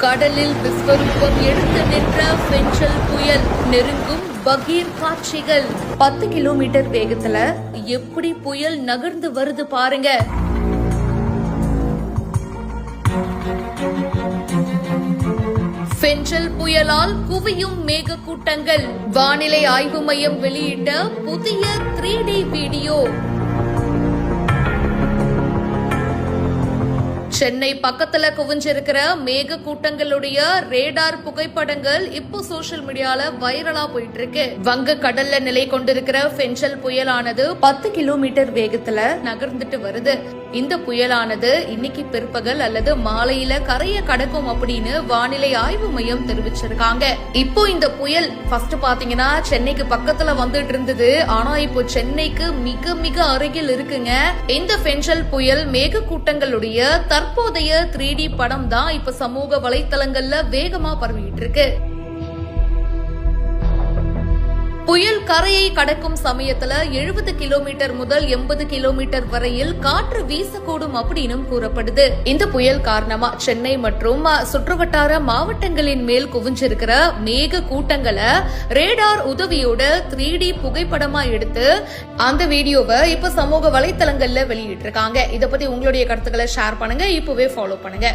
கடலில் விஸ்வரூபம் எடுத்து நின்ற பெஞ்சல் புயல், நெருங்கும் பகீர் காட்சிகள். 10 கிலோமீட்டர் வேகத்துல எப்படி புயல் நகர்ந்து வருது பாருங்க. பெஞ்சல் புயலால் குவியும் மேக கூட்டங்கள். வானிலை ஆய்வு மையம் வெளியிட்ட புதிய 3D வீடியோ. சென்னை பக்கத்துல குவிஞ்சிருக்கிற மேக கூட்டங்களுடைய ரேடார் புகைப்படங்கள் இப்போ சோசியல் மீடியால வைரலா போயிட்டு இருக்கு. வங்க கடல்ல நிலை கொண்டிருக்கிற பெஞ்சல் புயலானது 10 கிலோமீட்டர் வேகத்துல நகர்ந்துட்டு வருது. இந்த புயலானது இன்னைக்கு பிற்பகல் அல்லது மாலையில கரையை கடக்கும் அப்படின்னு வானிலை ஆய்வு மையம் தெரிவிச்சிருக்காங்க. இப்போ இந்த புயல் ஃபர்ஸ்ட் பாத்தீங்கன்னா சென்னைக்கு பக்கத்துல வந்துட்டு இருந்தது. ஆனா இப்போ சென்னைக்கு மிக மிக அருகில் இருக்குங்க. இந்த பெஞ்சல் புயல் மேக கூட்டங்களுடைய தற்போதைய 3D படம் தான் இப்ப சமூக வலைத்தளங்கள்ல வேகமா பரவிட்டு இருக்கு. புயல் கரையை கடக்கும் சமயத்துல 70 கிலோமீட்டர் முதல் 80 கிலோமீட்டர் வரையில் காற்று வீசக்கூடும் அப்படின்னு கூறப்படுது. இந்த புயல் காரணமா சென்னை மற்றும் சுற்றுவட்டார மாவட்டங்களின் மேல் குவிஞ்சிருக்கிற மேக கூட்டங்களை ரேடார் உதவியோட 3D புகைப்படமா எடுத்து அந்த வீடியோவை இப்ப சமூக வலைத்தளங்கள்ல வெளியிட்டு இருக்காங்க. இத பத்தி உங்களுடைய கருத்துக்களை ஷேர் பண்ணுங்க. இப்பவே ஃபாலோ பண்ணுங்க.